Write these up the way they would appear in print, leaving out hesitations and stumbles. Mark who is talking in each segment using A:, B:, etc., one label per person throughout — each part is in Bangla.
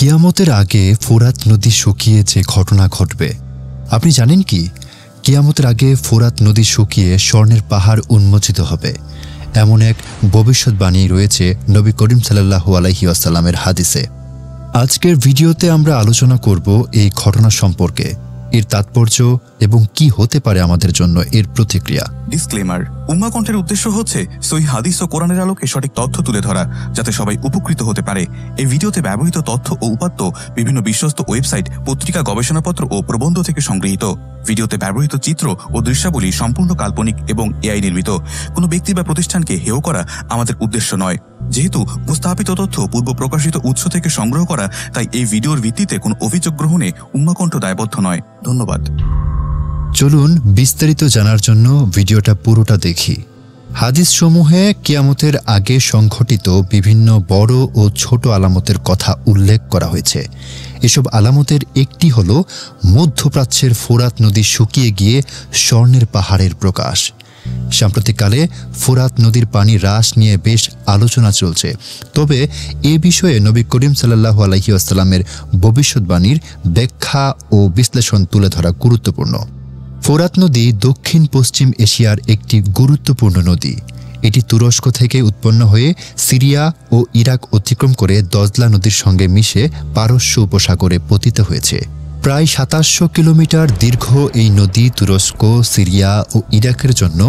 A: কিয়ামতের আগে ফোরাত নদী শুকিয়ে যে ঘটনা ঘটবে আপনি জানেন কি? কিয়ামতের আগে ফোরাত নদী শুকিয়ে স্বর্ণের পাহাড় উন্মোচিত হবে, এমন এক ভবিষ্যৎবাণী রয়েছে নবী করিম সাল্লাল্লাহু আলাইহি ওয়াসাল্লামের হাদিসে। আজকের ভিডিওতে আমরা আলোচনা করব এই ঘটনা সম্পর্কে, এর তাৎপর্য এবং কি হতে পারে আমাদের জন্য এর প্রতিক্রিয়া।
B: ডিসক্লেমার: উম্মাহ কণ্ঠের উদ্দেশ্য হচ্ছে সহিহ হাদিস ও কোরআনের আলোকে সঠিক তথ্য তুলে ধরা, যাতে সবাই উপকৃত হতে পারে। এই ভিডিওতে ব্যবহৃত তথ্য ও উপাত্ত বিভিন্ন বিশ্বস্ত ওয়েবসাইট, পত্রিকা, গবেষণাপত্র ও প্রবন্ধ থেকে সংগৃহীত। ভিডিওতে ব্যবহৃত চিত্র ও দৃশ্যাবলী সম্পূর্ণ কাল্পনিক এবং এআই নির্মিত। কোনো ব্যক্তি বা প্রতিষ্ঠানকে হেয় করা আমাদের উদ্দেশ্য নয়। যেহেতু উপস্থাপিত তথ্য পূর্ব প্রকাশিত উৎস থেকে সংগ্রহ করা, তাই এই ভিডিওর ভিত্তিতে কোনো অভিযোগ গ্রহণে উম্মাহ কণ্ঠ দায়বদ্ধ নয়। ধন্যবাদ।
A: চলুন বিস্তারিত জানার জন্য ভিডিওটা পুরোটা দেখি। হাদিস সমূহে কিয়ামতের আগে সংঘটিত বিভিন্ন বড় ও ছোট আলামতের কথা উল্লেখ করা হয়েছে। এসব আলামতের একটি হল মধ্যপ্রাচ্যের ফোরাত নদী শুকিয়ে গিয়ে স্বর্ণের পাহাড়ের প্রকাশ। সাম্প্রতিককালে ফোরাত নদীর পানি হ্রাস নিয়ে বেশ আলোচনা চলছে, তবে এ বিষয়ে নবী করিম সাল্লাল্লাহু আলাইহি ওয়াসাল্লামের ভবিষ্যৎবাণীর ব্যাখ্যা ও বিশ্লেষণ তুলে ধরা গুরুত্বপূর্ণ। ফোরাত নদী দক্ষিণ পশ্চিম এশিয়ার একটি গুরুত্বপূর্ণ নদী। এটি তুরস্ক থেকে উৎপন্ন হয়ে সিরিয়া ও ইরাক অতিক্রম করে দজলা নদীর সঙ্গে মিশে পারস্য উপসাগরে পতিত হয়েছে। প্রায় ২৭০০ কিলোমিটার দীর্ঘ এই নদী তুরস্ক, সিরিয়া ও ইরাকের জন্য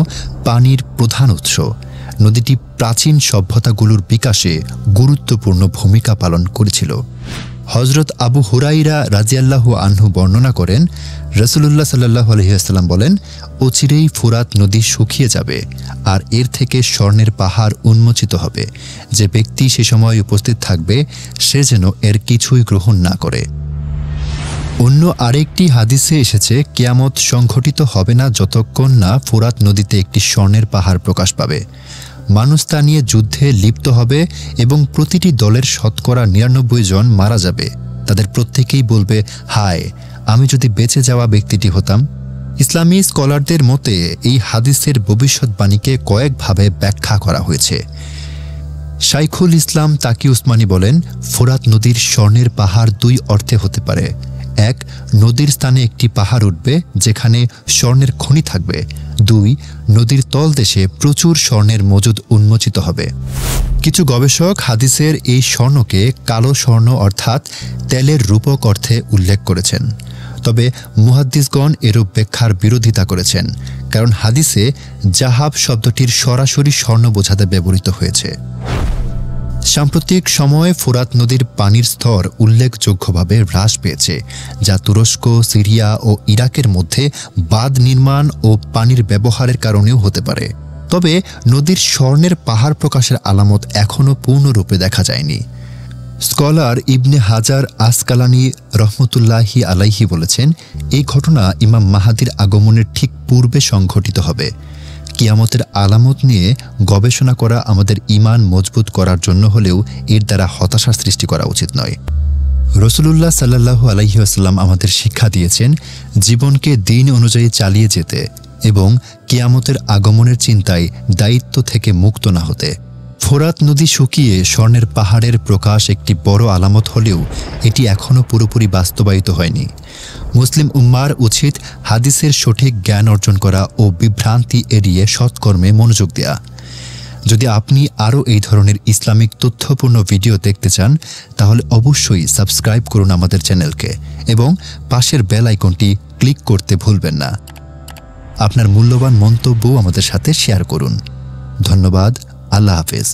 A: পানির প্রধান উৎস। নদীটি প্রাচীন সভ্যতাগুলোর বিকাশে গুরুত্বপূর্ণ ভূমিকা পালন করেছিল। হজরত আবু হুরাইরা রাজিয়াল্লাহু আনহু বর্ণনা করেন, রাসূলুল্লাহ সাল্লাল্লাহু আলাইহি ওয়াসাল্লাম বলেন, অচিরেই ফোরাত নদী শুকিয়ে যাবে আর এর থেকে স্বর্ণের পাহাড় উন্মোচিত হবে। যে ব্যক্তি সে সময় উপস্থিত থাকবে সে যেন এর কিছুই গ্রহণ না করে। অন্য আরেকটি হাদিসে এসেছে, কিয়ামত সংঘটিত হবে না যতক্ষণ না ফোরাত নদীতে একটি স্বর্ণের পাহাড় প্রকাশ পাবে। মানুষ তা নিয়ে যুদ্ধে লিপ্ত হবে এবং প্রতিটি দলের শতকরা ৯৯ জন মারা যাবে। তাদের প্রত্যেকেই বলবে, হায়, আমি যদি বেঁচে যাওয়া ব্যক্তিটি হতাম। ইসলামী স্কলারদের মতে এই হাদিসের ভবিষ্যৎবাণীকে কয়েকভাবে ব্যাখ্যা করা হয়েছে। শাইখুল ইসলাম তাকি উসমানী বলেন, ফোরাত নদীর স্বর্ণের পাহাড় দুই অর্থে হতে পারে। এক, নদীর স্থানে একটি পাহাড় উঠবে যেখানে স্বর্ণের খনি থাকবে। দুই, নদীর তলদেশে প্রচুর স্বর্ণের মজুদ উন্মোচিত হবে। কিছু গবেষক হাদিসের এই স্বর্ণকে কালো স্বর্ণ অর্থাৎ তেলের রূপক অর্থে উল্লেখ করেছেন, তবে মুহাদ্দিসগণ এরূপ ব্যাখ্যার বিরোধিতা করেছেন, কারণ হাদিসে জাহাব শব্দটির সরাসরি স্বর্ণ বোঝাতে ব্যবহৃত হয়েছে। সাম্প্রতিক সময়ে ফোরাত নদীর পানির স্তর উল্লেখযোগ্যভাবে হ্রাস পেয়েছে, যা তুরস্ক, সিরিয়া ও ইরাকের মধ্যে বাঁধ নির্মাণ ও পানির ব্যবহারের কারণেও হতে পারে। তবে নদীর স্বর্ণের পাহাড় প্রকাশের আলামত এখনও পূর্ণরূপে দেখা যায়নি। স্কলার ইবনে হাজার আসকালানি রহমতুল্লাহি আলাইহি বলেছেন, এই ঘটনা ইমাম মাহাদির আগমনের ঠিক পূর্বে সংঘটিত হবে। কিয়ামতের আলামত নিয়ে গবেষণা করা আমাদের ঈমান মজবুত করার জন্য হলেও এর দ্বারা হতাশার সৃষ্টি করা উচিত নয়। রাসূলুল্লাহ সাল্লাল্লাহু আলাইহি ওয়াসাল্লাম আমাদের শিক্ষা দিয়েছেন জীবনকে দিন অনুযায়ী চালিয়ে যেতে এবং কিয়ামতের আগমনের চিন্তায় দায়িত্ব থেকে মুক্ত না হতে। ফোরাত নদী শুকিয়ে স্বর্ণের পাহাড়ের প্রকাশ একটি বড় আলামত হলেও এটি এখনও পুরোপুরি বাস্তবায়িত হয়নি। মুসলিম উম্মার উচিত হাদিসের সঠিক জ্ঞান অর্জন করা ও বিভ্রান্তি এড়িয়ে সৎকর্মে মনোযোগ দেয়া। যদি আপনি আরও এই ধরনের ইসলামিক তথ্যপূর্ণ ভিডিও দেখতে চান তাহলে অবশ্যই সাবস্ক্রাইব করুন আমাদের চ্যানেলকে এবং পাশের বেল আইকনটি ক্লিক করতে ভুলবেন না। আপনার মূল্যবান মন্তব্য আমাদের সাথে শেয়ার করুন। ধন্যবাদ। আল্লাহ হাফেজ।